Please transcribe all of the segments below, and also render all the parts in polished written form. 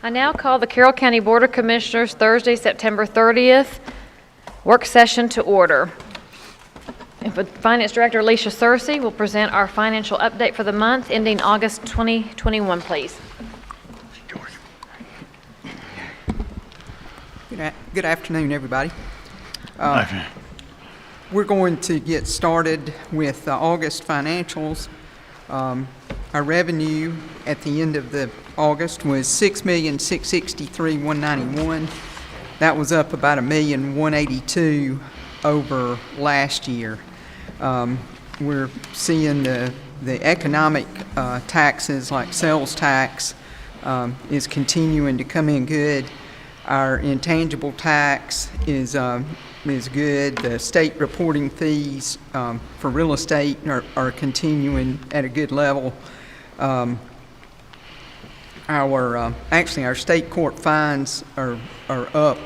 I now call the Carroll County Board of Commissioners Thursday, September 30th work session to order. And Finance Director Alicia Searcy will present our financial update for the month ending August 2021, please. Good afternoon, everybody. We're going to get started with August financials. Our revenue at the end of the August was $6,663,191. That was up about $1,182,000 over last year. We're seeing the economic taxes like sales tax is continuing to come in good. Our intangible tax is good. The state reporting fees for real estate are continuing at a good level. Our state court fines are up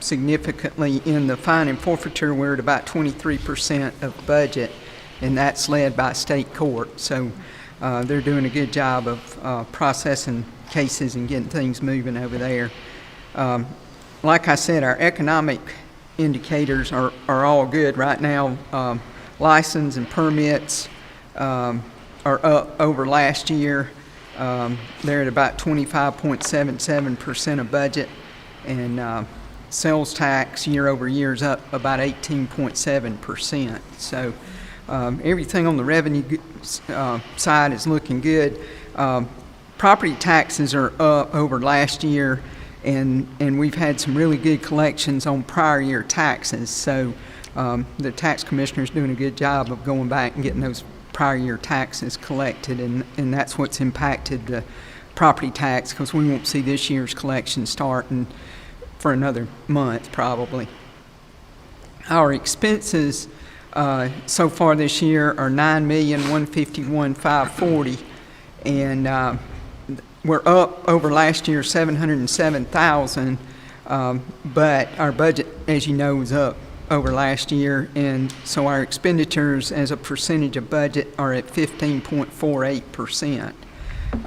significantly. In the fine and forfeiture, we're at about 23% of budget, and that's led by state court. So they're doing a good job of processing cases and getting things moving over there. Like I said, our economic indicators are all good right now. License and permits are up over last year. They're at about 25.77% of budget, and sales tax year over year is up about 18.7%. So everything on the revenue side is looking good. Property taxes are up over last year, and we've had some really good collections on prior year taxes. So the tax commissioner is doing a good job of going back and getting those prior year taxes collected, and that's what's impacted the property tax, because we won't see this year's collection starting for another month probably. Our expenses so far this year are $9,151,540, and we're up over last year $707,000, but our budget, as you know, is up over last year, and so our expenditures as a percentage of budget are at 15.48%.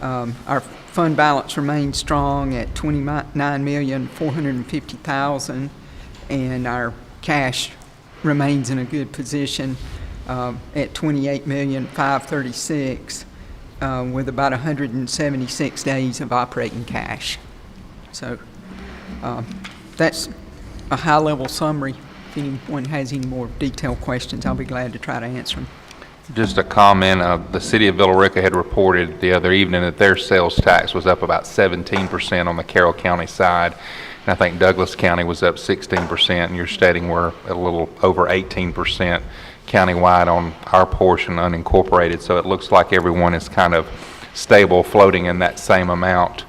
Our fund balance remains strong at $29,450,000, and our cash remains in a good position at $28,536,000 with about 176 days of operating cash. So that's a high-level summary. If anyone has any more detailed questions, I'll be glad to try to answer them. Just a comment, the city of Villa Rica had reported the other evening that their sales tax was up about 17% on the Carroll County side, and I think Douglas County was up 16%, and you're stating we're a little over 18% countywide on our portion unincorporated, so it looks like everyone is kind of stable, floating in that same amount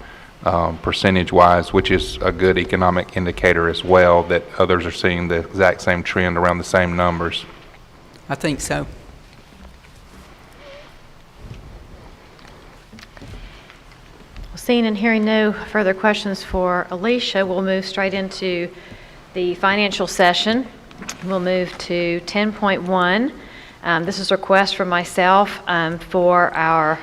percentage-wise, which is a good economic indicator as well, that others are seeing the exact same trend around the same numbers. I think so. Seeing and hearing no further questions for Alicia, we'll move straight into the financial session. We'll move to 10.1. This is a request from myself for our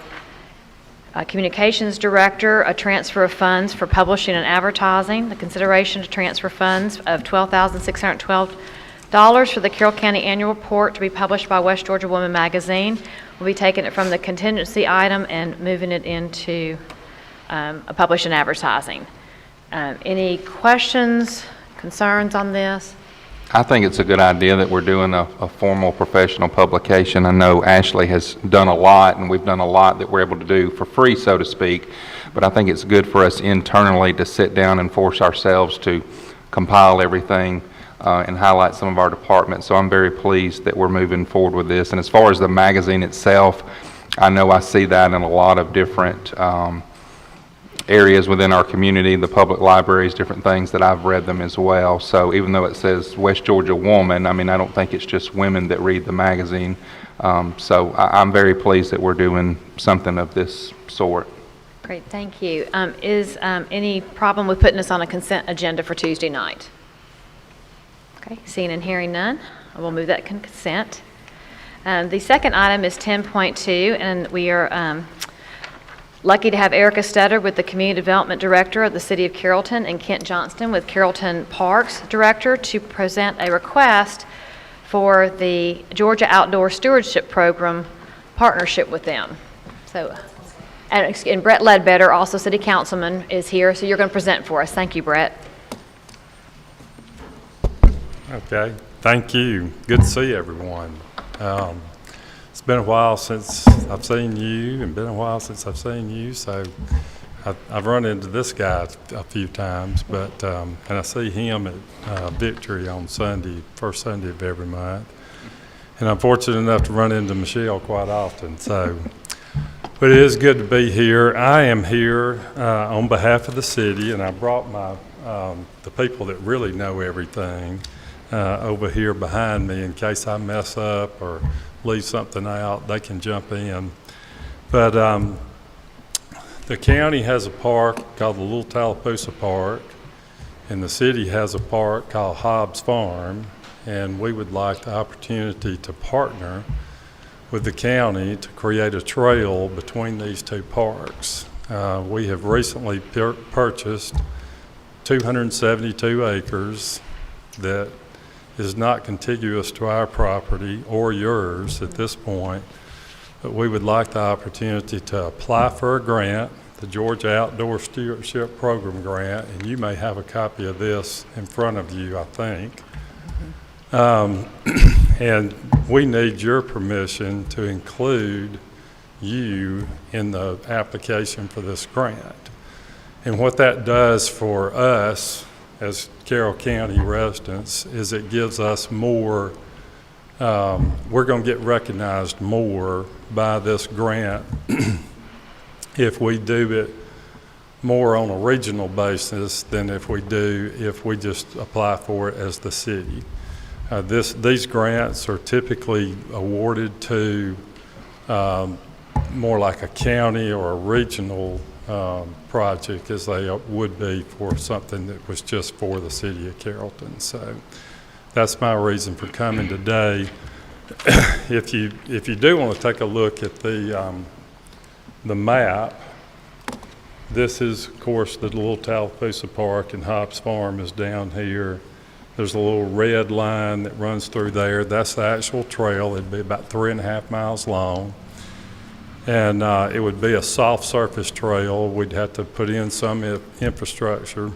communications director, a transfer of funds for publishing and advertising. The consideration to transfer funds of $12,612 for the Carroll County Annual Report to be published by West Georgia Woman Magazine. We'll be taking it from the contingency item and moving it into a publish and advertising. Any questions, concerns on this? I think it's a good idea that we're doing a formal professional publication. I know Ashley has done a lot, and we've done a lot that we're able to do for free, so to speak, but I think it's good for us internally to sit down and force ourselves to compile everything and highlight some of our departments. So I'm very pleased that we're moving forward with this. And as far as the magazine itself, I know I see that in a lot of different areas within our community, the public libraries, different things that I've read them as well. So even though it says West Georgia Woman, I mean, I don't think it's just women that read the magazine. So I'm very pleased that we're doing something of this sort. Great, thank you. Is any problem with putting this on a consent agenda for Tuesday night? Okay, seeing and hearing none, I will move that consent. The second item is 10.2, and we are Lucky to have Erica Stetter with the Community Development Director of the City of Carrollton and Kent Johnston with Carrollton Parks Director to present a request for the Georgia Outdoor Stewardship Program partnership with them. So, and Brett Ledbetter, also City Councilman, is here, so you're going to present for us. Thank you, Brett. Okay, thank you. Good to see everyone. It's been a while since I've seen you, and been a while since I've seen you, so I've run into this guy a few times, but and I see him at Victory on Sunday, first Sunday of every month, and I'm fortunate enough to run into Michelle quite often, so, but it is good to be here. I am here on behalf of the city, and I brought my, the people that really know everything over here behind me in case I mess up or leave something out, they can jump in. But the county has a park called the Little Tallapoosa Park, and the city has a park called Hobbs Farm, and we would like the opportunity to partner with the county to create a trail between these two parks. We have recently purchased 272 acres that is not contiguous to our property or yours at this point, but we would like the opportunity to apply for a grant, the Georgia Outdoor Stewardship Program grant, and you may have a copy of this in front of you, I think. And we need your permission to include you in the application for this grant. And what that does for us as Carroll County residents is it gives us more, we're going to get recognized more by this grant if we do it more on a regional basis than if we just apply for it as the city. These grants are typically awarded to more like a county or a regional project as they would be for something that was just for the city of Carrollton. So that's my reason for coming today. If you do want to take a look at the map, this is of course the Little Tallapoosa Park, and Hobbs Farm is down here. There's a little red line that runs through there. That's the actual trail. It'd be about 3.5 miles long. And it would be a soft surface trail. We'd have to put in some infrastructure,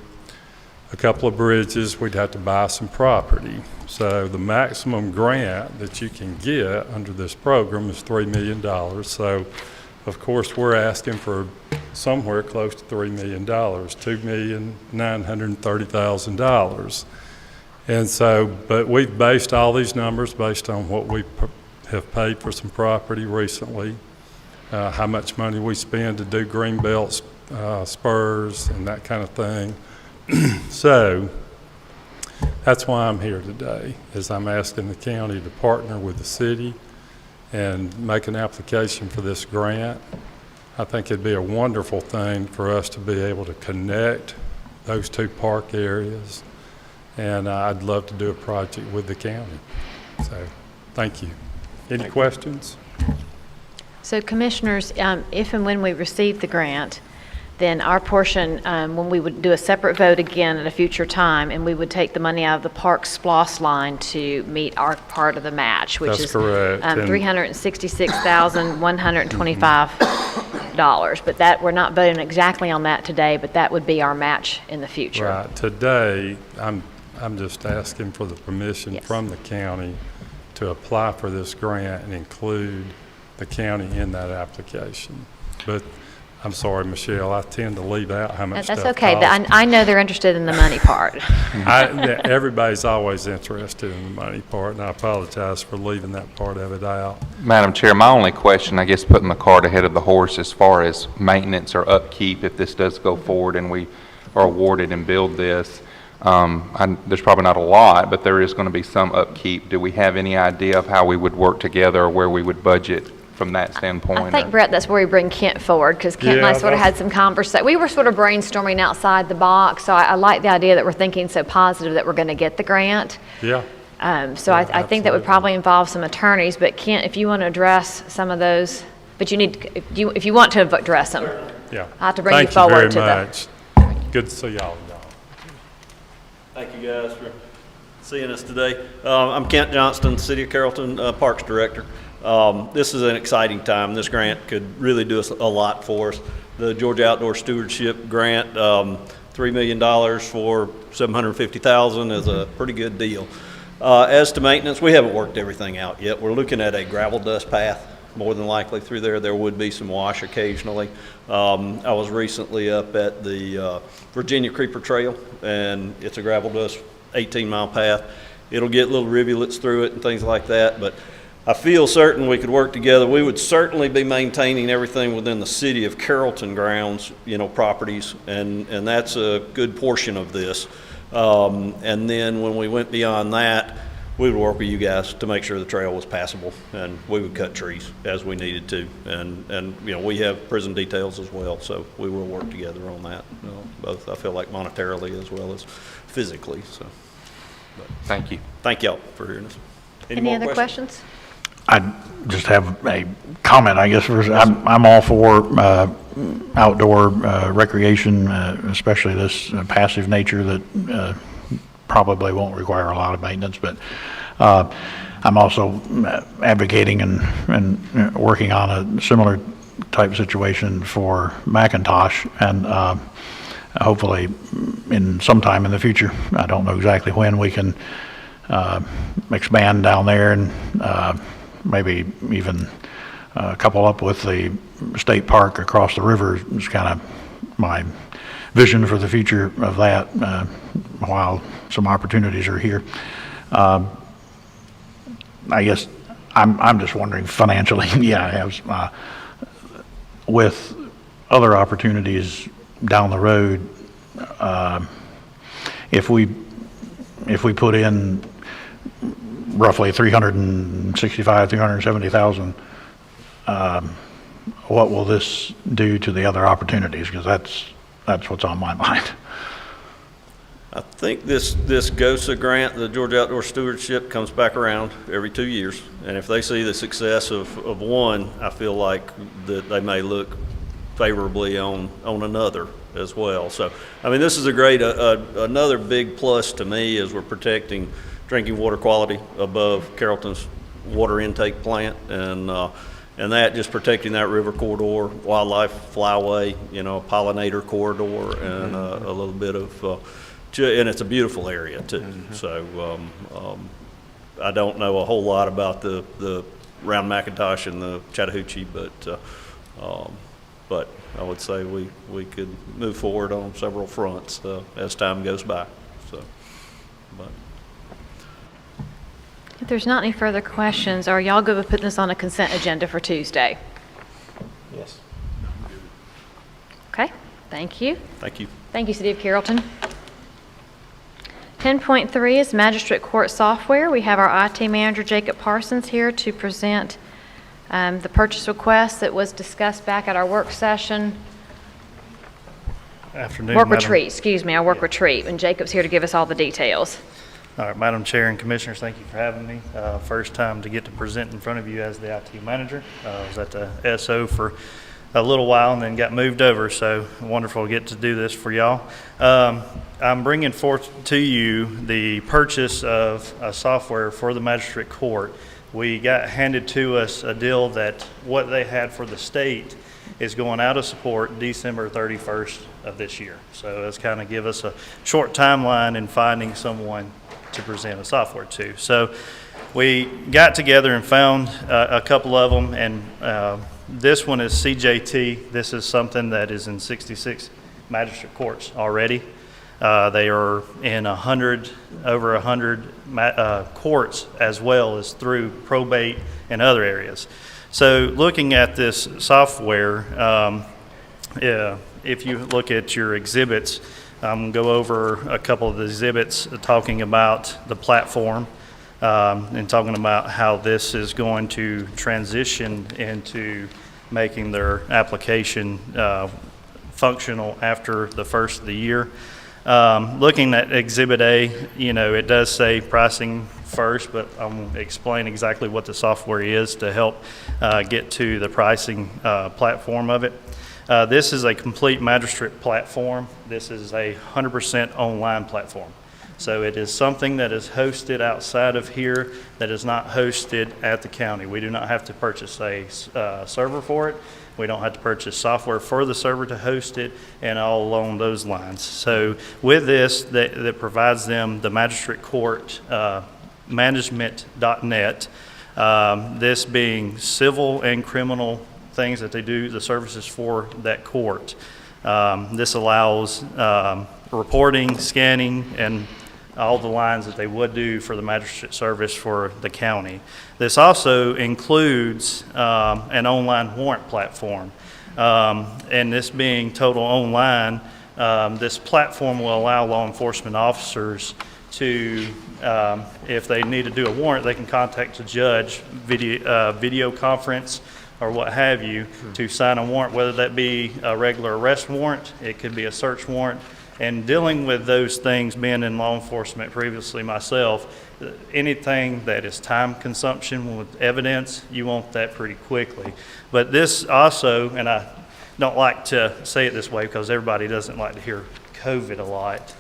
a couple of bridges. We'd have to buy some property. So the maximum grant that you can get under this program is $3 million. So of course we're asking for somewhere close to $3 million, $2,930,000. And so, but we've based all these numbers based on what we have paid for some property recently. How much money we spend to do greenbelt spurs and that kind of thing. So that's why I'm here today, is I'm asking the county to partner with the city and make an application for this grant. I think it'd be a wonderful thing for us to be able to connect those two park areas, and I'd love to do a project with the county. So thank you. Any questions? So Commissioners, if and when we receive the grant, then our portion, when we would do a separate vote again at a future time, and we would take the money out of the park SPLOS line to meet our part of the match, which is $366,125. But that, we're not voting exactly on that today, but that would be our match in the future. Right. Today, I'm just asking for the permission from the county to apply for this grant and include the county in that application. But I'm sorry, Michelle, I tend to leave out how much That's stuff okay. costs. I know they're interested in the money part. Everybody's always interested in the money part, and I apologize for leaving that part of it out. Madam Chair, my only question, I guess putting the cart ahead of the horse as far as maintenance or upkeep, if this does go forward and we are awarded and build this, there's probably not a lot, but there is going to be some upkeep. Do we have any idea of how we would work together or where we would budget from that standpoint? I think, Brett, that's where we bring Kent forward, because Kent and I sort of had some conversation. We were sort of brainstorming outside the box, so I like the idea that we're thinking so positive that we're going to get the grant. Yeah. So I think that would probably involve some attorneys, but Kent, if you want to address some of those, but you need, if you want to address them. Yeah. I'll have to bring you Thank forward to very the. much. Good to see y'all. Thank you guys for seeing us today. I'm Kent Johnston, City of Carrollton Parks Director. This is an exciting time. This grant could really do us a lot for us. The Georgia Outdoor Stewardship Grant, $3 million for $750,000 is a pretty good deal. As to maintenance, we haven't worked everything out yet. We're looking at a gravel dust path, more than likely through there. There would be some wash occasionally. I was recently up at the Virginia Creeper Trail, and it's a gravel dust 18-mile path. It'll get little rivulets through it and things like that, but I feel certain we could work together. We would certainly be maintaining everything within the City of Carrollton grounds, properties, and that's a good portion of this. And then when we went beyond that, we would work with you guys to make sure the trail was passable, and we would cut trees as we needed to. And we have prison details as well, so we will work together on that, both I feel like monetarily as well as physically. So, Thank you. thank y'all for hearing us. Any more other questions? I just have a comment, I guess. First, I'm all for outdoor recreation, especially this passive nature that probably won't require a lot of maintenance. But I'm also advocating and working on a similar type situation for McIntosh, and hopefully in some time in the future, I don't know exactly when, we can expand down there and maybe even couple up with the state park across the river is kind of my vision for the future of that, while some opportunities are here. I guess I'm just wondering financially, with other opportunities down the road, if we put in roughly $370,000, what will this do to the other opportunities? Because that's what's on my mind. I think this GOSA grant, the Georgia Outdoor Stewardship, comes back around every 2 years. And if they see the success of one, I feel like that they may look favorably on another as well. So, I mean, this is a great, another big plus to me is we're protecting drinking water quality above Carrollton's water intake plant, and that just protecting that river corridor, wildlife flyway, pollinator corridor, and a little bit of, and it's a beautiful area too. Mm-hmm. So I don't know a whole lot about the around McIntosh and the Chattahoochee, but I would say we could move forward on several fronts as time goes by. So, but. If there's not any further questions, are y'all good with putting this on a consent agenda for Tuesday? Yes. Okay, thank you. Thank you. Thank you, City of Carrollton. 10.3 is Magistrate Court Software. We have our IT Manager, Jacob Parsons, here to present the purchase request that was discussed back at our work session. Afternoon, Work Madam. retreat, excuse me, our work retreat, and Jacob's here to give us all the details. All right, Madam Chair and Commissioners, thank you for having me. First time to get to present in front of you as the IT Manager. I was at the SO for a little while and then got moved over, so wonderful to get to do this for y'all. I'm bringing forth to you the purchase of a software for the Magistrate Court. We got handed to us a deal that what they had for the state is going out of support December 31st of this year. So it's kind of give us a short timeline in finding someone to present a software to. So we got together and found a couple of them, and this one is CJT. This is something that is in 66 magistrate courts already. They are in over 100 courts, as well as through probate and other areas. So looking at this software, if you look at your exhibits, I'm going to go over a couple of the exhibits talking about the platform and talking about how this is going to transition into making their application functional after the first of the year. Looking at Exhibit A, it does say pricing first, but I'm going to explain exactly what the software is to help get to the pricing platform of it. This is a complete magistrate platform. This is a 100% online platform. So it is something that is hosted outside of here that is not hosted at the county. We do not have to purchase a server for it. We don't have to purchase software for the server to host it, and all along those lines. So with this, that provides them the magistrate court management.net, this being civil and criminal things that they do, the services for that court. This allows reporting, scanning, and all the lines that they would do for the magistrate service for the county. This also includes an online warrant platform. And this being total online, this platform will allow law enforcement officers to, if they need to do a warrant, they can contact the judge, video conference, or what have you, to sign a warrant, whether that be a regular arrest warrant, it could be a search warrant. And dealing with those things, being in law enforcement previously myself, anything that is time consumption with evidence, you want that pretty quickly. But this also, and I don't like to say it this way because everybody doesn't like to hear COVID a lot,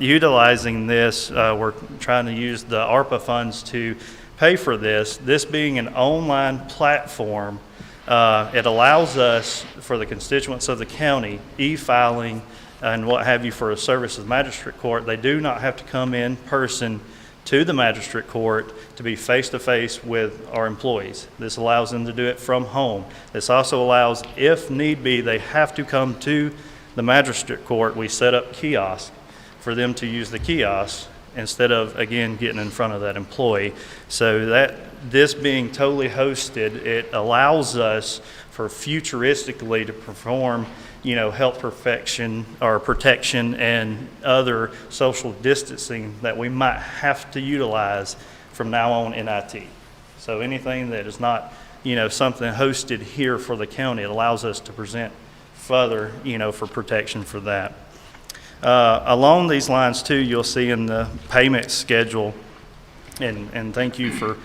utilizing this, we're trying to use the ARPA funds to pay for this. This being an online platform, it allows us, for the constituents of the county, e-filing and what have you for a service of magistrate court. They do not have to come in person to the magistrate court to be face-to-face with our employees. This allows them to do it from home. This also allows, if need be, they have to come to the magistrate court. We set up kiosks for them to use the kiosk instead of, again, getting in front of that employee. So that this being totally hosted, it allows us for futuristically to perform, health protection and other social distancing that we might have to utilize from now on in IT. So anything that is not, something hosted here for the county, it allows us to present further, for protection for that. Along these lines too, you'll see in the payment schedule, and thank you for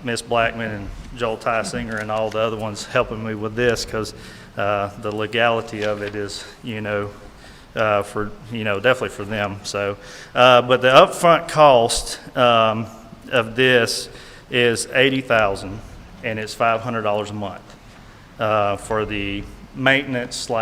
Ms. Blackman and Joel Tysinger and all the other ones helping me with this, because the legality of it is, for, definitely for them. So, but the upfront cost of this is $80,000, and it's $500 a month for the maintenance /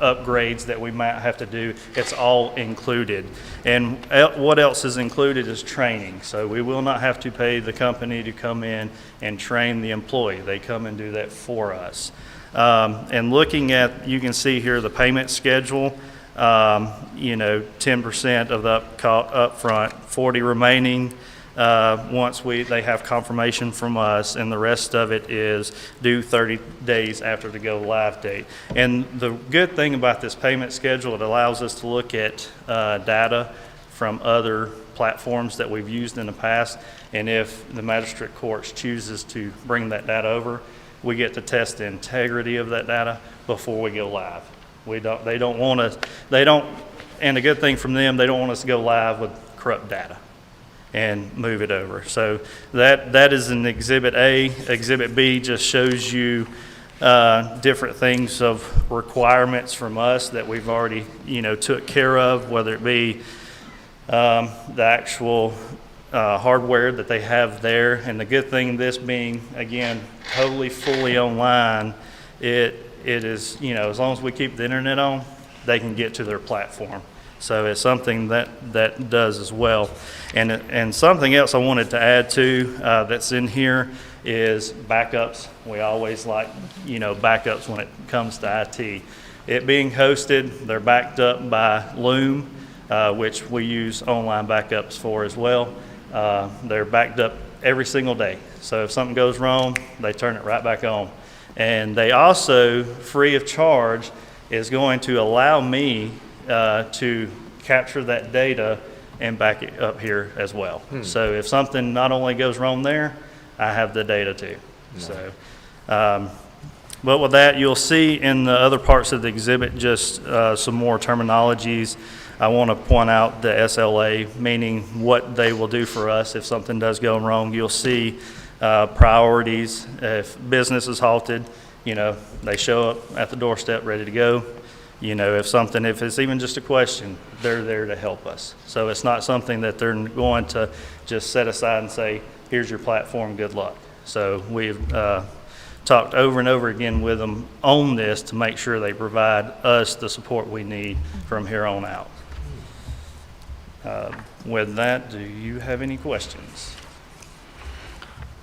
upgrades that we might have to do. It's all included. And what else is included is training. So we will not have to pay the company to come in and train the employee. They come and do that for us. And looking at, you can see here the payment schedule, 10% of the upfront, 40 remaining once they have confirmation from us, and the rest of it is due 30 days after the go live date. And the good thing about this payment schedule, it allows us to look at data from other platforms that we've used in the past, and if the magistrate court chooses to bring that data over, we get to test the integrity of that data before we go live. And the good thing from them, they don't want us to go live with corrupt data and move it over. So that is an Exhibit A. Exhibit B just shows you different things of requirements from us that we've already, took care of, whether it be the actual hardware that they have there. And the good thing, this being, again, totally fully online, it is, as long as we keep the internet on, they can get to their platform. So it's something that does as well. And something else I wanted to add to that's in here is backups. We always like, backups when it comes to IT. It being hosted, they're backed up by Loom, which we use online backups for as well. They're backed up every single day. So if something goes wrong, they turn it right back on. And they also, free of charge, is going to allow me to capture that data and back it up here as well. So if something not only goes wrong there, I have the data too. So, but with that, you'll see in the other parts of the exhibit just some more terminologies. I want to point out the SLA, meaning what they will do for us if something does go wrong. You'll see priorities. If business is halted, they show up at the doorstep ready to go. If it's even just a question, they're there to help us. So it's not something that they're going to just set aside and say, here's your platform, good luck. So we've talked over and over again with them on this to make sure they provide us the support we need from here on out. With that, do you have any questions?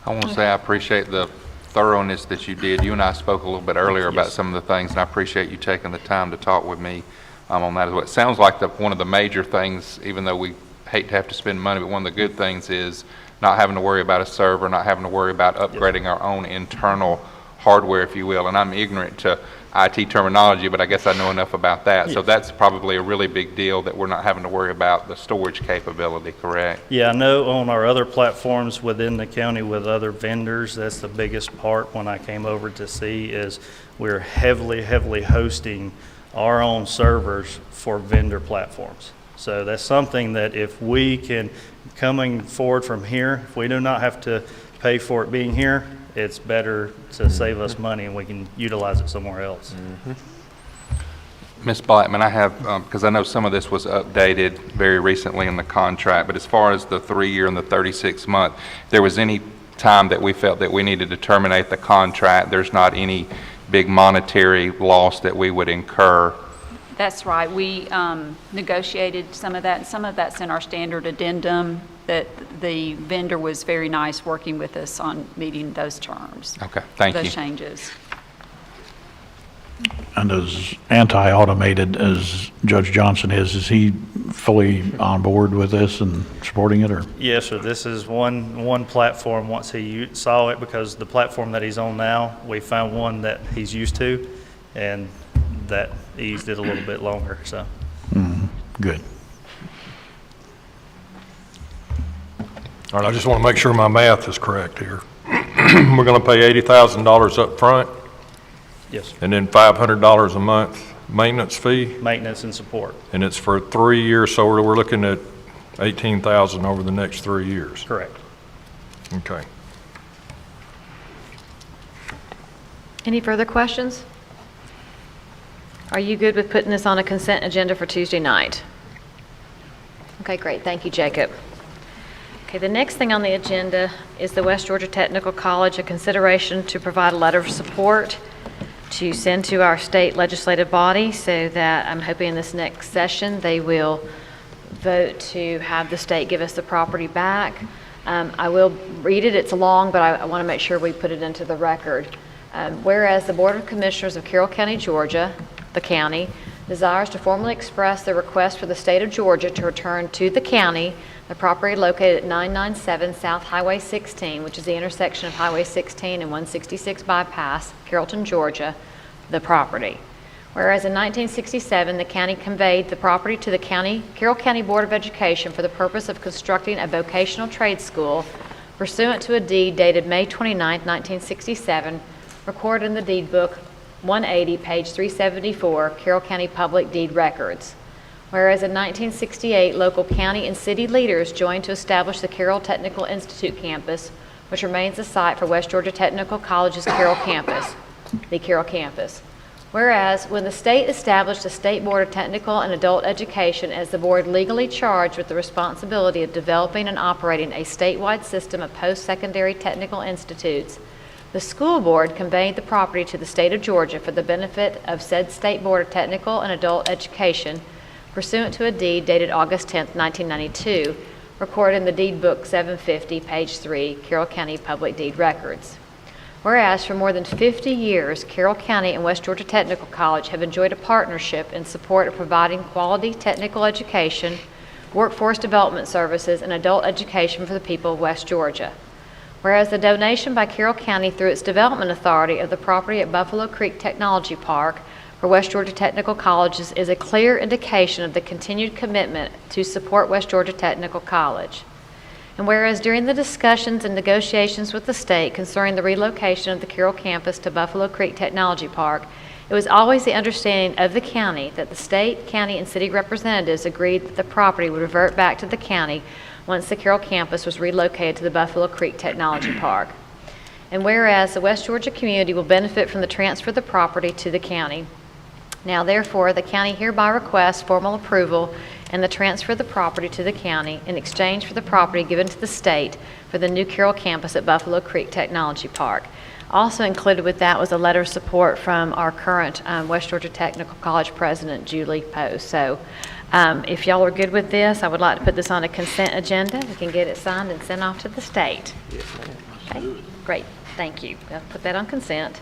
I want to say I appreciate the thoroughness that you did. You and I spoke a little bit earlier about some of the things, and I appreciate you taking the time to talk with me on that as well. It sounds like one of the major things, even though we hate to have to spend money, but one of the good things is not having to worry about a server, not having to worry about upgrading our own internal hardware, if you will. And I'm ignorant to IT terminology, but I guess I know enough about that. So that's probably a really big deal that we're not having to worry about the storage capability, correct? Yeah, I know on our other platforms within the county with other vendors, that's the biggest part when I came over to see is we're heavily hosting our own servers for vendor platforms. So that's something that if we can, coming forward from here, if we do not have to pay for it being here, it's better to save us money and we can utilize it somewhere else. Ms. Blackman, I have, because I know some of this was updated very recently in the contract, but as far as the 3-year and the 36-month, if there was any time that we felt that we needed to terminate the contract, there's not any big monetary loss that we would incur. That's right. We negotiated some of that, and some of that's in our standard addendum, that the vendor was very nice working with us on meeting those terms. Okay, thank you. Those changes. And as anti-automated as Judge Johnson is he fully on board with this and supporting it, or? Yes, sir. This is one platform. Once he saw it, because the platform that he's on now, we found one that he's used to, and that eased it a little bit longer. So. Good. All right, I just want to make sure my math is correct here. We're going to pay $80,000 up front Yes, sir. and then $500 a month maintenance fee, Maintenance and support. and it's for 3 years, so we're looking at $18,000 over the next 3 years. Correct. Okay. Any further questions? Are you good with putting this on a consent agenda for Tuesday night? Okay, great. Thank you, Jacob. Okay, the next thing on the agenda is the West Georgia Technical College, a consideration to provide a letter of support to send to our state legislative body, so that I'm hoping in this next session they will vote to have the state give us the property back. I will read it. It's long, but I want to make sure we put it into the record. Whereas the Board of Commissioners of Carroll County, Georgia, the county, desires to formally express their request for the state of Georgia to return to the county the property located at 997 South Highway 16, which is the intersection of Highway 16 and 166 Bypass, Carrollton, Georgia, the property. Whereas in 1967, the county conveyed the property to the Carroll County Board of Education for the purpose of constructing a vocational trade school pursuant to a deed dated May 29, 1967, recorded in the deed book 180, page 374, Carroll County Public Deed Records. Whereas in 1968, local county and city leaders joined to establish the Carroll Technical Institute campus, which remains the site for West Georgia Technical College's Carroll campus, the Carroll campus. Whereas when the state established the State Board of Technical and Adult Education as the board legally charged with the responsibility of developing and operating a statewide system of post-secondary technical institutes, the school board conveyed the property to the state of Georgia for the benefit of said State Board of Technical and Adult Education pursuant to a deed dated August 10, 1992, recorded in the deed book 750, page 3, Carroll County Public Deed Records. Whereas for more than 50 years, Carroll County and West Georgia Technical College have enjoyed a partnership in support of providing quality technical education, workforce development services, and adult education for the people of West Georgia. Whereas the donation by Carroll County through its development authority of the property at Buffalo Creek Technology Park for West Georgia Technical Colleges is a clear indication of the continued commitment to support West Georgia Technical College. And whereas during the discussions and negotiations with the state concerning the relocation of the Carroll campus to Buffalo Creek Technology Park, it was always the understanding of the county that the state, county, and city representatives agreed that the property would revert back to the county once the Carroll campus was relocated to the Buffalo Creek Technology Park. And whereas the West Georgia community will benefit from the transfer of the property to the county. Now therefore, the county hereby requests formal approval and the transfer of the property to the county in exchange for the property given to the state for the new Carroll campus at Buffalo Creek Technology Park. Also included with that was a letter of support from our current West Georgia Technical College president, Julie Poe. So if y'all are good with this, I would like to put this on a consent agenda. We can get it signed and sent off to the state. Yes, ma'am. Let's do it. Great, thank you. I'll put that on consent.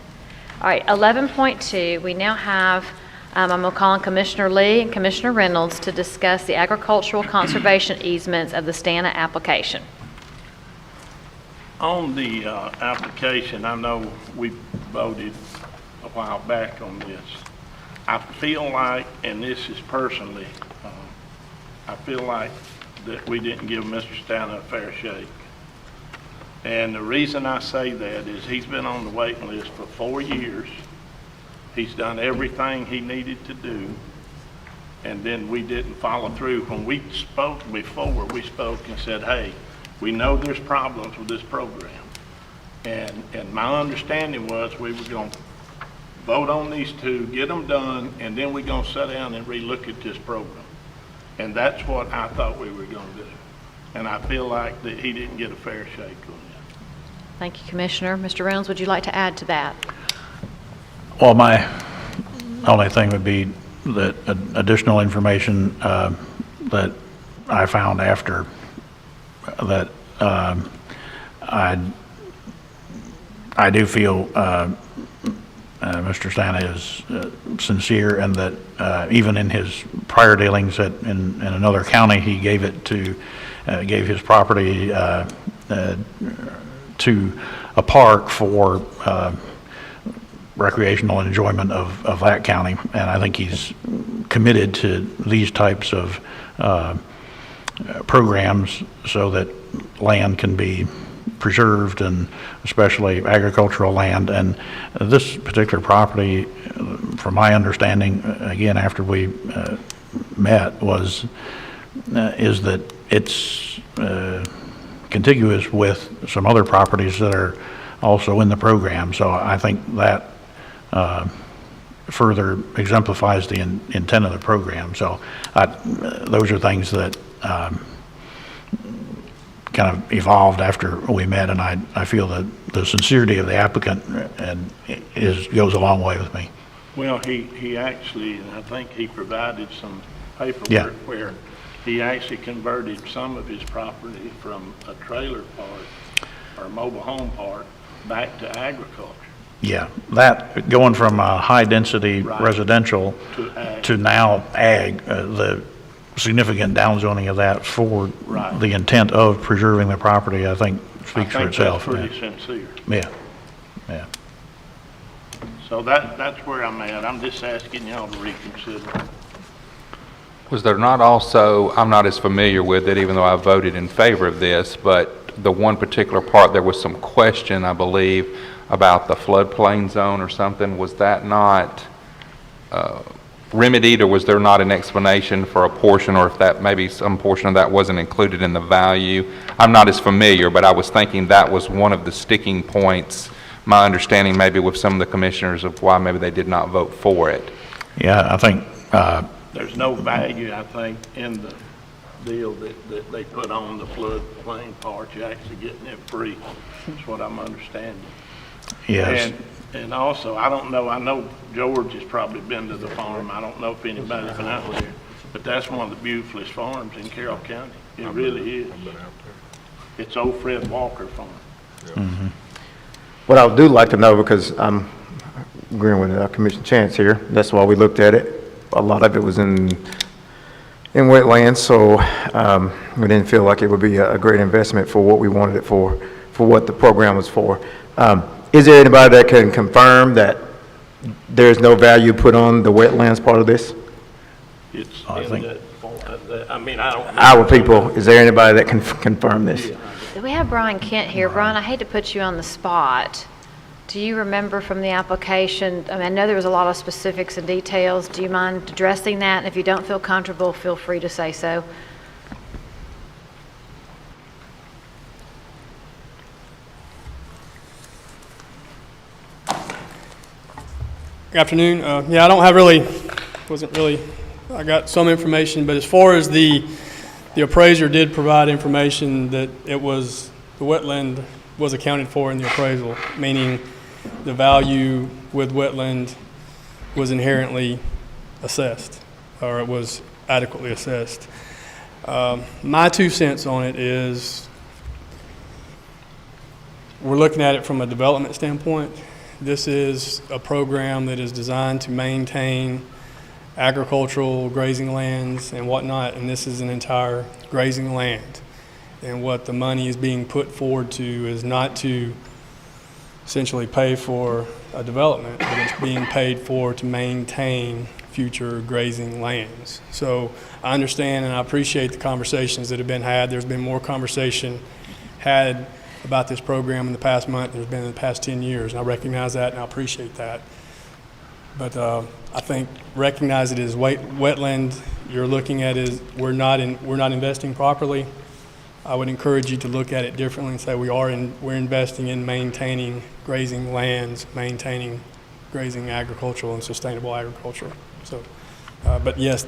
All right, 11.2, we now have, I'm going to call on Commissioner Lee and Commissioner Reynolds to discuss the agricultural conservation easements of the Stana application. On the application, I know we voted a while back on this. I feel like, and this is personally, I feel like that we didn't give Mr. Stana a fair shake. And the reason I say that is he's been on the waiting list for 4 years. He's done everything he needed to do, and then we didn't follow through. When we spoke before, we spoke and said, hey, we know there's problems with this program. And my understanding was we were going to vote on these two, get them done, and then we're going to sit down and relook at this program. And that's what I thought we were going to do. And I feel like that he didn't get a fair shake on that. Thank you, Commissioner. Mr. Reynolds, would you like to add to that? Well, my only thing would be that additional information that I found after that I do feel Mr. Stana is sincere, and that even in his prior dealings in another county, he gave his property to a park for recreational enjoyment of that county, and I think he's committed to these types of programs so that land can be preserved, and especially agricultural land. And this particular property, from my understanding, again after we met, is that it's contiguous with some other properties that are also in the program. So I think that further exemplifies the intent of the program. So those are things that kind of evolved after we met, and I feel that the sincerity of the applicant goes a long way with me. Well, he actually, I think he provided some paperwork where he actually converted some of his property from a trailer park or a mobile home park back to agriculture. Yeah, that going from a high-density residential to now ag, the significant downzoning of that for the intent of preserving the property, I think speaks for itself. I think that's pretty sincere. Yeah. So that's where I'm at. I'm just asking y'all to reconsider. Was there not also, I'm not as familiar with it, even though I voted in favor of this, but the one particular part, there was some question, I believe, about the floodplain zone or something. Was that not remedied, or was there not an explanation for a portion, or if that maybe some portion of that wasn't included in the value? I'm not as familiar, but I was thinking that was one of the sticking points, my understanding maybe with some of the commissioners, of why maybe they did not vote for it. Yeah, I think there's no value, I think, in the deal that they put on the floodplain part. You're actually getting it free. That's what I'm understanding. yes. And also, I don't know, I know George has probably been to the farm. I don't know if anybody's been out there, but that's one of the beautifulest farms in Carroll County. It really is. It's old Fred Walker Farm. Mm-hmm. What I do like to know, because I'm agreeing with Commissioner Chance here, that's why we looked at it. A lot of it was in wetlands, so we didn't feel like it would be a great investment for what we wanted it for what the program was for. Is there anybody that can confirm that there's no value put on the wetlands part of this? It's I in think- that, I mean, I don't. Our people, is there anybody that can confirm this? We have Brian Kent here. Brian, I hate to put you on the spot. Do you remember from the application, I know there was a lot of specifics and details. Do you mind addressing that? And if you don't feel comfortable, feel free to say so. Good afternoon. Yeah, I don't have I got some information, but as far as the appraiser did provide information that the wetland was accounted for in the appraisal, meaning the value with wetland was inherently assessed, or it was adequately assessed. My 2 cents on it is we're looking at it from a development standpoint. This is a program that is designed to maintain agricultural grazing lands and whatnot, and this is an entire grazing land. And what the money is being put forward to is not to essentially pay for a development, but it's being paid for to maintain future grazing lands. So I understand and I appreciate the conversations that have been had. There's been more conversation had about this program in the past month than there's been in the past 10 years. And I recognize that and I appreciate that. But I think recognize it as wetland you're looking at is we're not investing properly. I would encourage you to look at it differently and say we're investing in maintaining grazing lands, maintaining grazing agricultural and sustainable agriculture. So, but yes,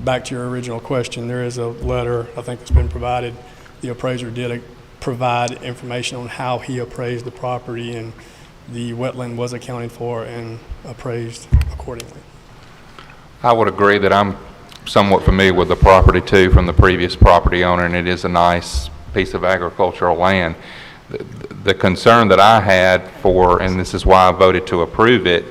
back to your original question, there is a letter I think that's been provided. The appraiser did provide information on how he appraised the property, and the wetland was accounted for and appraised accordingly. I would agree that I'm somewhat familiar with the property too from the previous property owner, and it is a nice piece of agricultural land. The concern that I had and this is why I voted to approve it,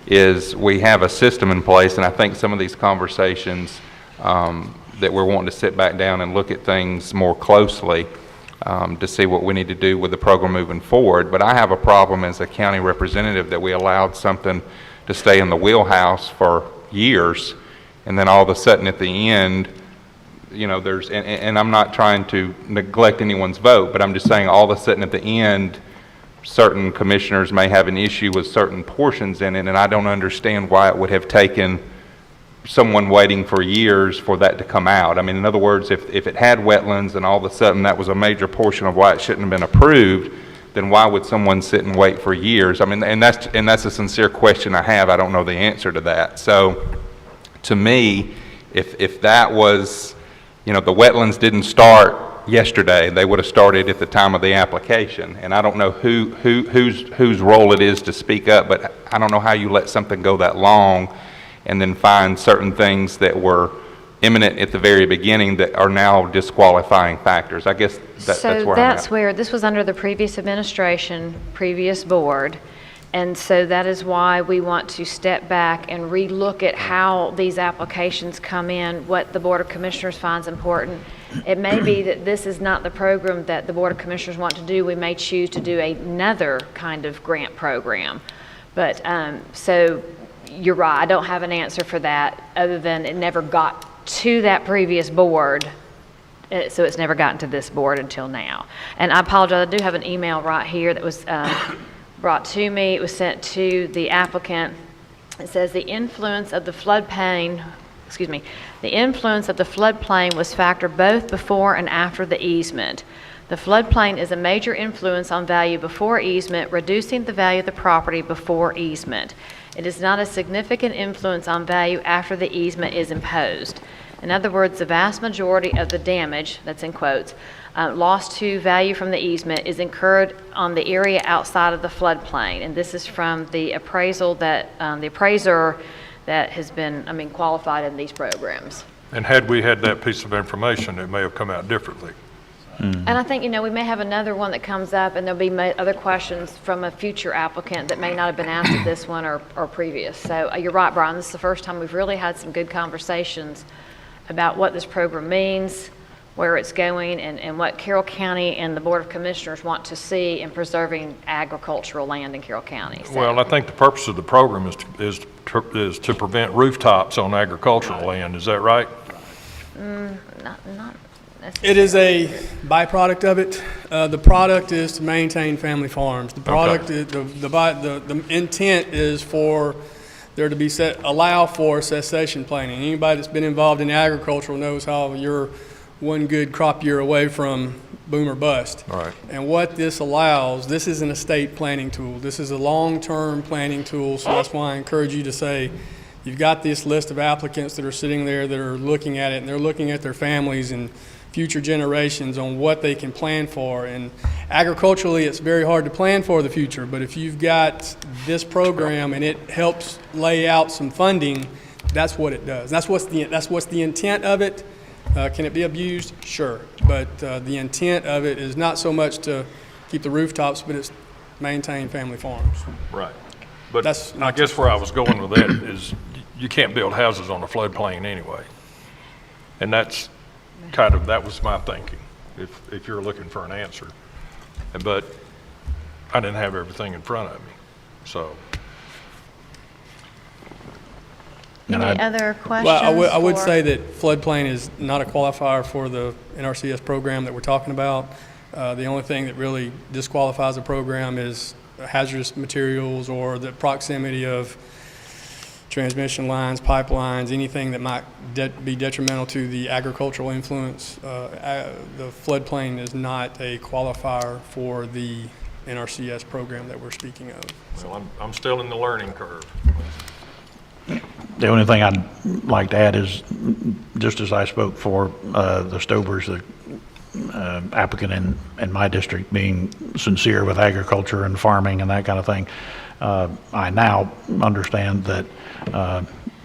is we have a system in place, and I think some of these conversations that we're wanting to sit back down and look at things more closely to see what we need to do with the program moving forward. But I have a problem as a county representative that we allowed something to stay in the wheelhouse for years, and then all of a sudden at the end, and I'm not trying to neglect anyone's vote, but I'm just saying all of a sudden at the end, certain commissioners may have an issue with certain portions in it, and I don't understand why it would have taken someone waiting for years for that to come out. I mean, in other words, if it had wetlands and all of a sudden that was a major portion of why it shouldn't have been approved, then why would someone sit and wait for years? I mean, and that's a sincere question I have. I don't know the answer to that. So to me, if that was, the wetlands didn't start yesterday, they would have started at the time of the application. And I don't know whose role it is to speak up, but I don't know how you let something go that long and then find certain things that were imminent at the very beginning that are now disqualifying factors. I guess that's where I'm at. So that's where, this was under the previous administration, previous board, and so that is why we want to step back and relook at how these applications come in, what the Board of Commissioners finds important. It may be that this is not the program that the Board of Commissioners want to do. We may choose to do another kind of grant program. But so you're right, I don't have an answer for that other than it never got to that previous board, so it's never gotten to this board until now. And I apologize, I do have an email right here that was brought to me. It was sent to the applicant. It says the influence of the floodplain was factored both before and after the easement. The floodplain is a major influence on value before easement, reducing the value of the property before easement. It is not a significant influence on value after the easement is imposed. In other words, the vast majority of the damage, that's in quotes, lost to value from the easement is incurred on the area outside of the floodplain. And this is from the appraisal that the appraiser that has been, qualified in these programs. And had we had that piece of information, it may have come out differently. And I think, we may have another one that comes up, and there'll be other questions from a future applicant that may not have been asked at this one or previous. So you're right, Brian, this is the first time we've really had some good conversations about what this program means, where it's going, and what Carroll County and the Board of Commissioners want to see in preserving agricultural land in Carroll County. So. Well, I think the purpose of the program is to prevent rooftops on agricultural land. Is that right? Not It is a byproduct of it. The product is to maintain family farms. The product, the intent is for there to be allow for cessation planning. Anybody that's been involved in agricultural knows how your one good crop year away from boom or bust. All right. And what this allows, this is an estate planning tool. This is a long-term planning tool, so that's why I encourage you to say, you've got this list of applicants that are sitting there that are looking at it, and they're looking at their families and future generations on what they can plan for. And agriculturally, it's very hard to plan for the future, but if you've got this program and it helps lay out some funding, that's what it does. That's what's the intent of it. Can it be abused? Sure. But the intent of it is not so much to keep the rooftops, but it's maintain family farms. Right. But That's I not guess where I was going with that is you can't build houses on a floodplain anyway. And that's that was my thinking, if you're looking for an answer. But I didn't have everything in front of me, so. Any other questions? Well, I would for- say that floodplain is not a qualifier for the NRCS program that we're talking about. The only thing that really disqualifies a program is hazardous materials or the proximity of transmission lines, pipelines, anything that might be detrimental to the agricultural influence. The floodplain is not a qualifier for the NRCS program that we're speaking of. Well, I'm still in the learning curve. The only thing I'd like to add is, just as I spoke for the Stobers, the applicant in my district being sincere with agriculture and farming and that kind of thing, I now understand that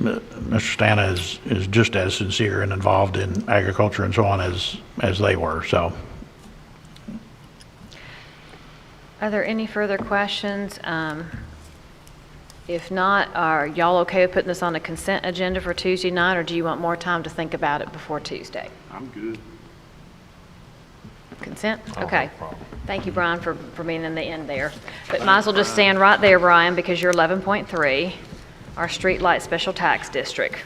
Mr. Stana is just as sincere and involved in agriculture and so on as they were. So, Are there any further questions? If not, are y'all okay with putting this on a consent agenda for Tuesday night, or do you want more time to think about it before Tuesday? I'm good. Consent? I don't Okay. have a problem. Thank you, Brian, for being in the end there. But might as well just stand right there, Brian, because you're 11.3, our streetlight special tax district.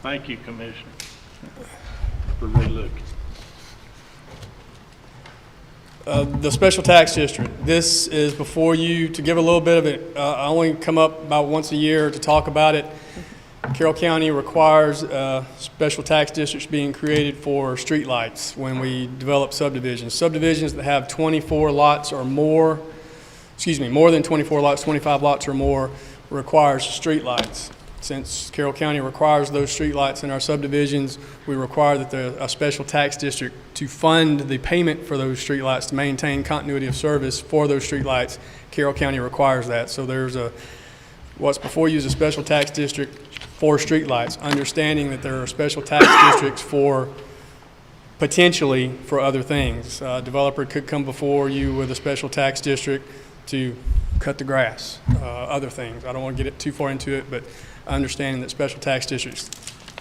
Thank you, Commissioner, for relooking. The special tax district, this is before you, to give a little bit of it, I only come up about once a year to talk about it. Carroll County requires special tax districts being created for streetlights when we develop subdivisions. Subdivisions that have 24 lots or more, more than 24 lots, 25 lots or more, requires streetlights. Since Carroll County requires those streetlights in our subdivisions, we require that a special tax district to fund the payment for those streetlights to maintain continuity of service for those streetlights. Carroll County requires that. So there's what's before you is a special tax district for streetlights, understanding that there are special tax districts for potentially for other things. A developer could come before you with a special tax district to cut the grass, other things. I don't want to get too far into it, but understanding that special tax districts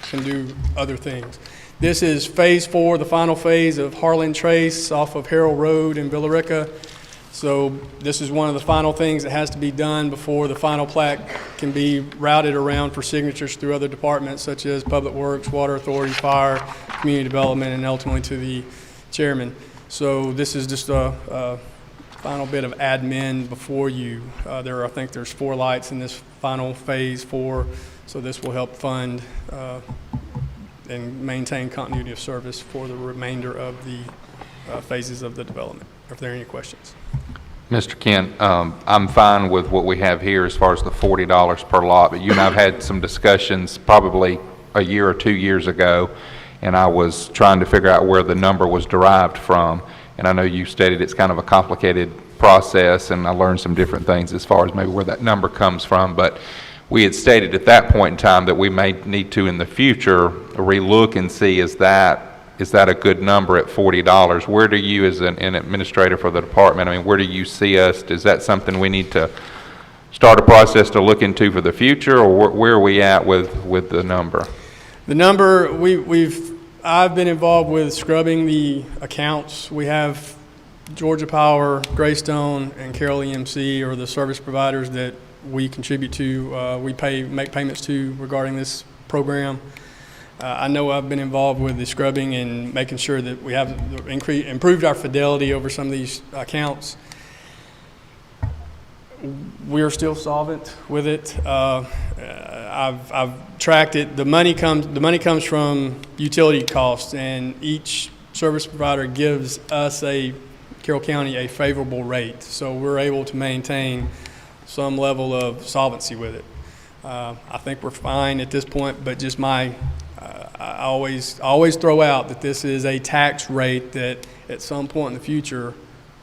can do other things. This is phase 4, the final phase of Harlan Trace off of Carroll Road in Billerica. So this is one of the final things that has to be done before the final plat can be routed around for signatures through other departments such as Public Works, Water Authority, Fire, Community Development, and ultimately to the chairman. So this is just a final bit of admin before you. I think there's 4 lights in this final phase 4, so this will help fund and maintain continuity of service for the remainder of the phases of the development. If there are any questions. Mr. Kent, I'm fine with what we have here as far as the $40 per lot, but you and I have had some discussions probably a year or 2 years ago, and I was trying to figure out where the number was derived from. And I know you stated it's kind of a complicated process, and I learned some different things as far as maybe where that number comes from. But we had stated at that point in time that we may need to, in the future, relook and see, is that a good number at $40? Where do you, as an administrator for the department, I mean, where do you see us? Is that something we need to start a process to look into for the future, or where are we at with the number? The number, I've been involved with scrubbing the accounts. We have Georgia Power, Greystone, and Carroll EMC are the service providers that we contribute to, make payments to regarding this program. I know I've been involved with the scrubbing and making sure that we have improved our fidelity over some of these accounts. we're still solvent with it. I've tracked it. The money comes from utility costs, and each service provider gives us, Carroll County, a favorable rate. So we're able to maintain some level of solvency with it. I think we're fine at this point, but just I always throw out that this is a tax rate that at some point in the future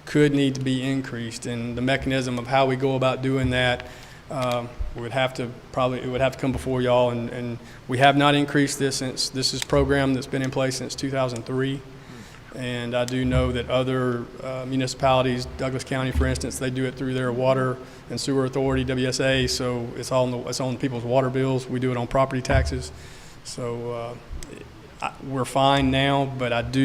could need to be increased, and the mechanism of how we go about doing that it would have to come before y'all, and we have not increased this since this is a program that's been in place since 2003. And I do know that other municipalities, Douglas County, for instance, they do it through their water and sewer authority, WSA. So it's on people's water bills. We do it on property taxes. So we're fine now, but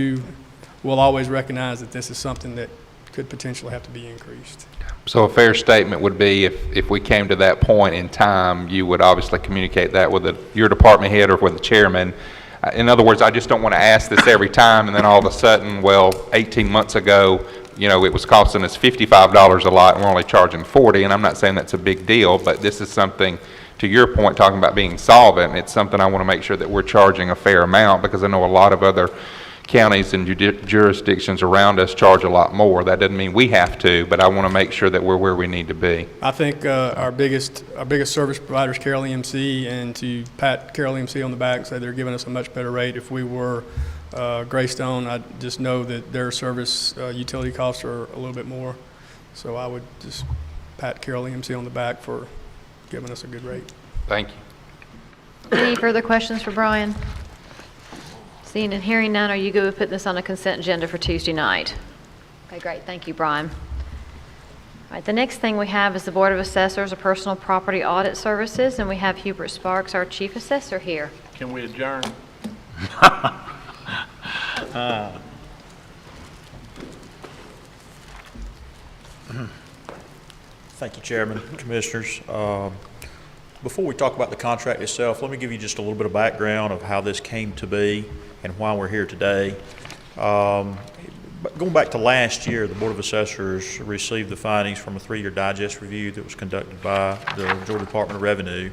we'll always recognize that this is something that could potentially have to be increased. So a fair statement would be if we came to that point in time, you would obviously communicate that with your department head or with the chairman. In other words, I just don't want to ask this every time and then all of a sudden, 18 months ago, it was costing us $55 a lot and we're only charging $40, and I'm not saying that's a big deal, but this is something, to your point, talking about being solvent, it's something I want to make sure that we're charging a fair amount, because I know a lot of other counties and jurisdictions around us charge a lot more. That doesn't mean we have to, but I want to make sure that we're where we need to be. I think our biggest service provider is Carroll EMC, and to pat Carroll EMC on the back and say they're giving us a much better rate. If we were Greystone, I just know that their service utility costs are a little bit more. So I would just pat Carroll EMC on the back for giving us a good rate. Thank you. Any further questions for Brian? Seeing and hearing none, are you good with putting this on a consent agenda for Tuesday night? Okay, great. Thank you, Brian. All right, the next thing we have is the Board of Assessors of Personal Property Audit Services, and we have Hubert Sparks, our Chief Assessor, here. Can we adjourn? Thank you, Chairman, Commissioners. Before we talk about the contract itself, let me give you just a little bit of background of how this came to be and why we're here today. Going back to last year, the Board of Assessors received the findings from a 3-year digest review that was conducted by the Georgia Department of Revenue.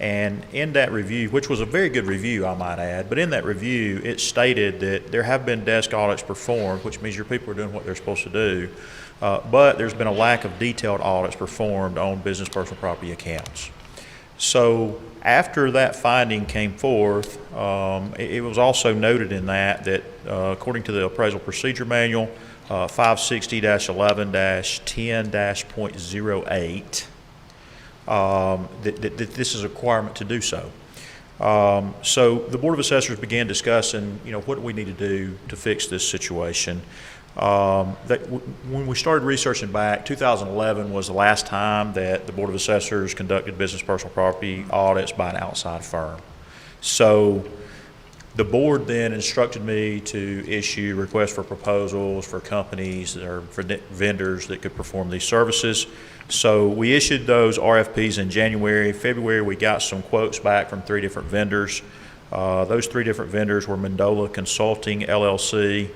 And in that review, which was a very good review, I might add, but in that review, it stated that there have been desk audits performed, which means your people are doing what they're supposed to do, but there's been a lack of detailed audits performed on business personal property accounts. So after that finding came forth, it was also noted in that according to the Appraisal Procedure Manual, 560-11-10-.08, that this is a requirement to do so. So the Board of Assessors began discussing, what do we need to do to fix this situation. When we started researching back, 2011 was the last time that the Board of Assessors conducted business personal property audits by an outside firm. So the board then instructed me to issue requests for proposals for companies or for vendors that could perform these services. So we issued those RFPs in January. February, we got some quotes back from 3 different vendors. Those 3 different vendors were Mendola Consulting, LLC,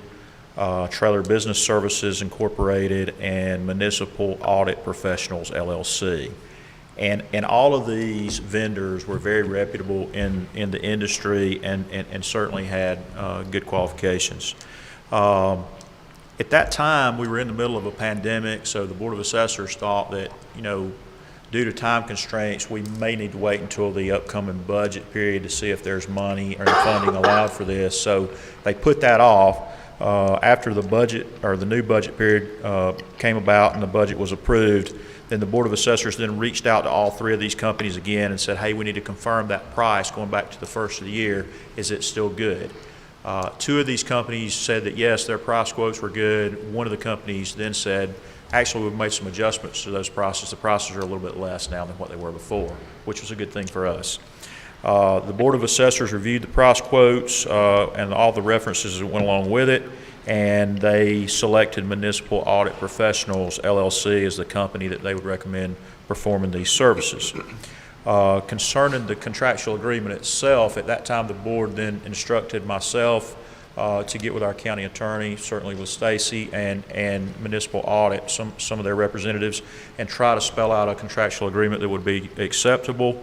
Trailer Business Services Incorporated, and Municipal Audit Professionals, LLC. And all of these vendors were very reputable in the industry and certainly had good qualifications. At that time, we were in the middle of a pandemic, so the Board of Assessors thought that, due to time constraints, we may need to wait until the upcoming budget period to see if there's money or funding allowed for this. So they put that off. After the budget or the new budget period came about and the budget was approved, then the Board of Assessors then reached out to all 3 of these companies again and said, hey, we need to confirm that price going back to the first of the year. Is it still good? 2 of these companies said that yes, their price quotes were good. One of the companies then said, actually, we've made some adjustments to those prices. The prices are a little bit less now than what they were before, which was a good thing for us. The Board of Assessors reviewed the price quotes and all the references that went along with it, and they selected Municipal Audit Professionals, LLC, as the company that they would recommend performing these services. Concerning the contractual agreement itself, at that time the board then instructed myself, to get with our county attorney, certainly with Stacy and municipal audit, some of their representatives, and try to spell out a contractual agreement that would be acceptable.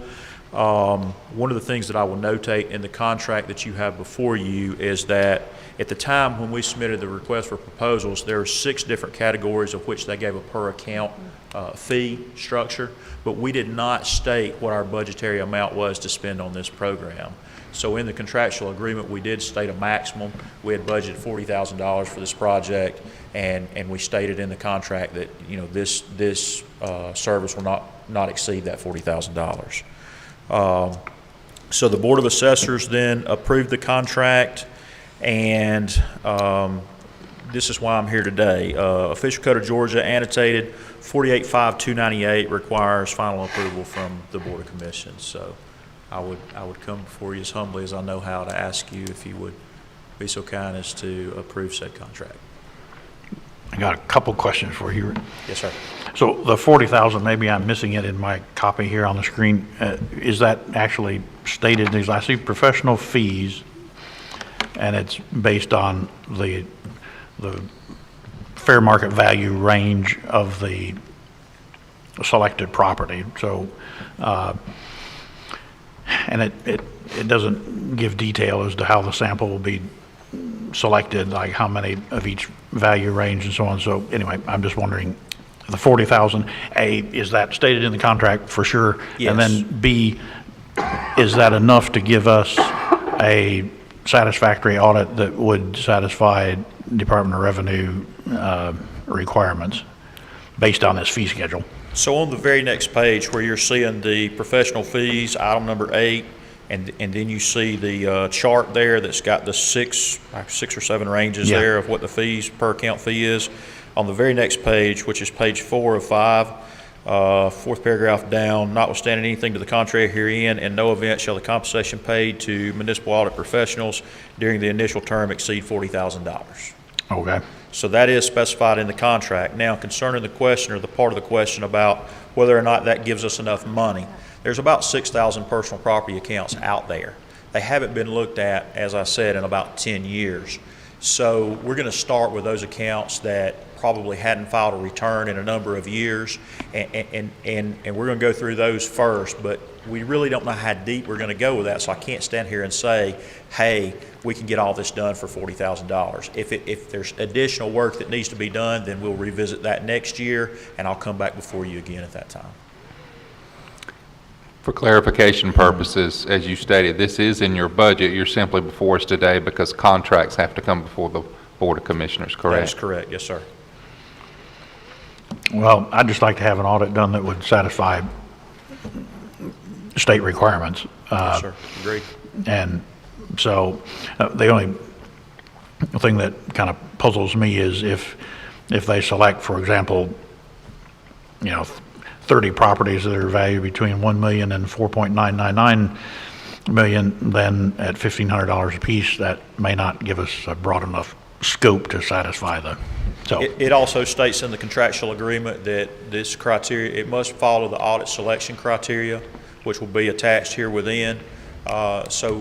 One of the things that I will notate in the contract that you have before you is that at the time when we submitted the request for proposals, there are 6 different categories of which they gave a per account fee structure, but we did not state what our budgetary amount was to spend on this program. So in the contractual agreement, we did state a maximum. We had budgeted $40,000 for this project, and we stated in the contract that, you know, this service will not exceed that $40,000. So the Board of Assessors then approved the contract, and this is why I'm here today. Official Code of Georgia annotated 485298 requires final approval from the Board of Commissions. So I would come before you as humbly as I know how to ask you if you would be so kind as to approve said contract. I got a couple questions for you. Yes, sir. So the 40,000, maybe I'm missing it in my copy here on the screen. Is that actually stated? I see professional fees, and it's based on the fair market value range of the selected property. So, and it doesn't give detail as to how the sample will be selected, like how many of each value range and so on. So anyway, I'm just wondering, the 40,000, A, is that stated in the contract for sure? Yes. And then B, is that enough to give us a satisfactory audit that would satisfy Department of Revenue requirements based on this fee schedule? So on the very next page where you're seeing the professional fees, item number 8, and then you see the chart there that's got the six or seven ranges there of what the fees per account fee is. On the very next page, which is page 4 of 5, fourth paragraph down, notwithstanding anything to the contrary herein, in no event shall the compensation paid to municipal audit professionals during the initial term exceed $40,000. Okay. So that is specified in the contract. Now, concerning the question, or the part of the question about whether or not that gives us enough money, there's about 6,000 personal property accounts out there. They haven't been looked at, as I said, in about 10 years. So we're going to start with those accounts that probably hadn't filed a return in a number of years, and we're going to go through those first, but we really don't know how deep we're going to go with that, so I can't stand here and say, hey, we can get all this done for $40,000. If there's additional work that needs to be done, then we'll revisit that next year, and I'll come back before you again at that time. For clarification purposes, as you stated, this is in your budget. You're simply before us today because contracts have to come before the Board of Commissioners, correct? That's correct, yes, sir. Well, I'd just like to have an audit done that would satisfy state requirements. Yes, sir, agreed. And so the only thing that kind of puzzles me is if they select, for example, 30 properties that are valued between $1 million and $4.999 million, then at $1,500 a piece, that may not give us a broad enough scope to satisfy the. So it also states in the contractual agreement that this criteria, it must follow the audit selection criteria, which will be attached here within. So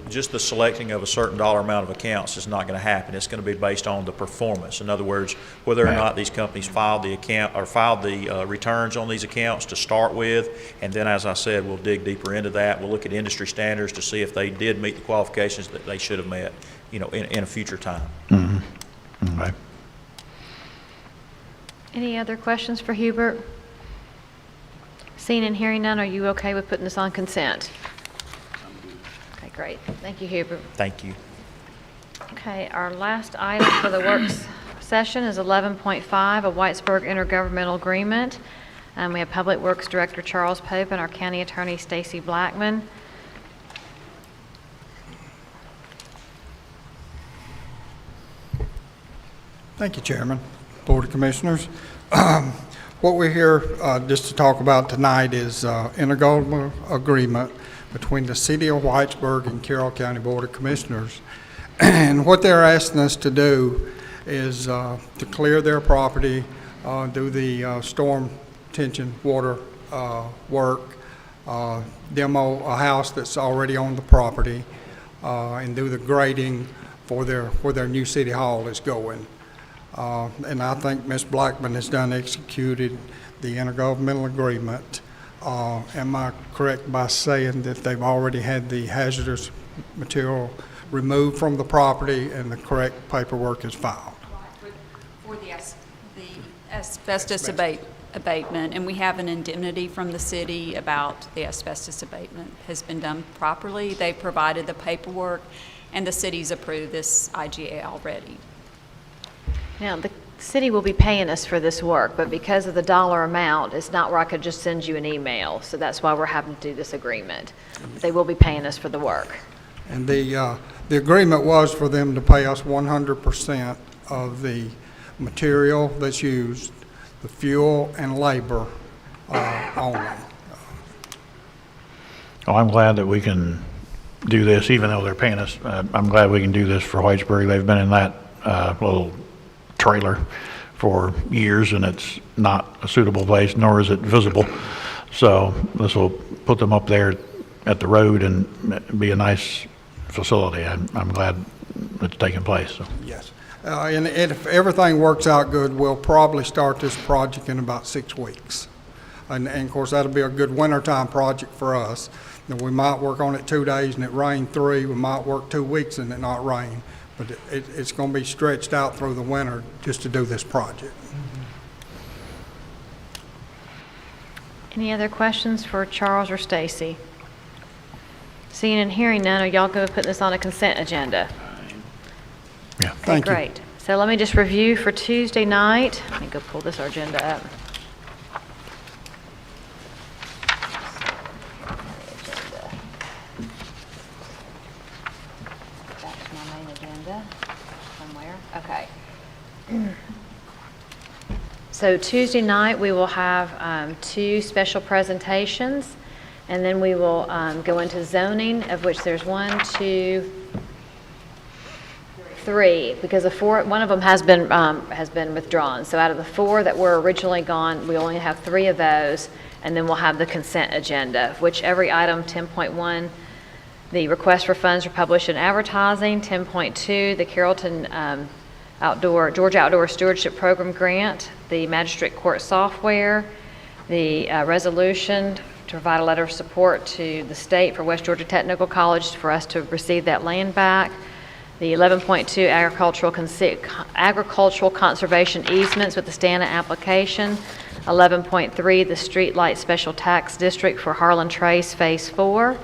just the selecting of a certain dollar amount of accounts is not going to happen. It's going to be based on the performance. In other words, whether or not these companies filed the account or filed the returns on these accounts to start with, and then, as I said, we'll dig deeper into that. We'll look at industry standards to see if they did meet the qualifications that they should have met, in a future time. Mm-hmm. Okay. Any other questions for Hubert? Seeing and hearing none, are you okay with putting this on consent? Okay, great. Thank you, Hubert. Thank you. Okay, our last item for the works session is 11.5, a Whitesburg intergovernmental agreement. We have Public Works Director Charles Pope and our County Attorney Stacy Blackman. Thank you, Chairman, Board of Commissioners. What we're here just to talk about tonight is intergovernmental agreement between the City of Whitesburg and Carroll County Board of Commissioners. And what they're asking us to do is to clear their property, do the storm tension water work, demo a house that's already on the property, and do the grading for where their new city hall is going. And I think Ms. Blackman has executed the intergovernmental agreement. Am I correct by saying that they've already had the hazardous material removed from the property and the correct paperwork is filed? For the asbestos abatement, and we have an indemnity from the city about the asbestos abatement has been done properly. They provided the paperwork, and the city's approved this IGA already. Now, the city will be paying us for this work, but because of the dollar amount, it's not where I could just send you an email. So that's why we're having to do this agreement. They will be paying us for the work. And the agreement was for them to pay us 100% of the material that's used, the fuel and labor only. Well, I'm glad that we can do this, even though they're paying us. I'm glad we can do this for Whitesburg. They've been in that little trailer for years, and it's not a suitable place, nor is it visible. So this will put them up there at the road and be a nice facility. I'm glad it's taking place. So. Yes. And if everything works out good, we'll probably start this project in about 6 weeks. And of course, that'll be a good wintertime project for us. And we might work on it 2 days and it rain 3. We might work 2 weeks and it not rain. But it's going to be stretched out through the winter just to do this project. Any other questions for Charles or Stacy? Seeing and hearing none, are y'all going to put this on a consent agenda? Yeah. Okay, Thank you. great. So let me just review for Tuesday night. Let me go pull this agenda up. Back to my main agenda somewhere. Okay. So Tuesday night, we will have 2 special presentations, and then we will go into zoning, of which there's 1, 2, 3, because one of them has been withdrawn. So out of the 4 that were originally gone, we only have 3 of those, and then we'll have the consent agenda, which every item, 10.1, the request for funds for published in advertising, 10.2, the Carrollton Georgia Outdoor Stewardship Program grant, the Magistrate Court software, the resolution to provide a letter of support to the state for West Georgia Technical College for us to receive that land back, the 11.2 agricultural conservation easements with the STANA application, 11.3 the Street Light Special Tax District for Harlan Trace Phase 4,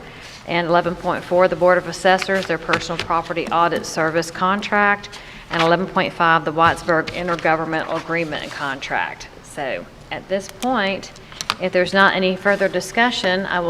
and 11.4 the Board of Assessors, their personal property audit service contract, and 11.5 the Whitesburg Intergovernmental Agreement and Contract. So at this point, if there's not any further discussion, I will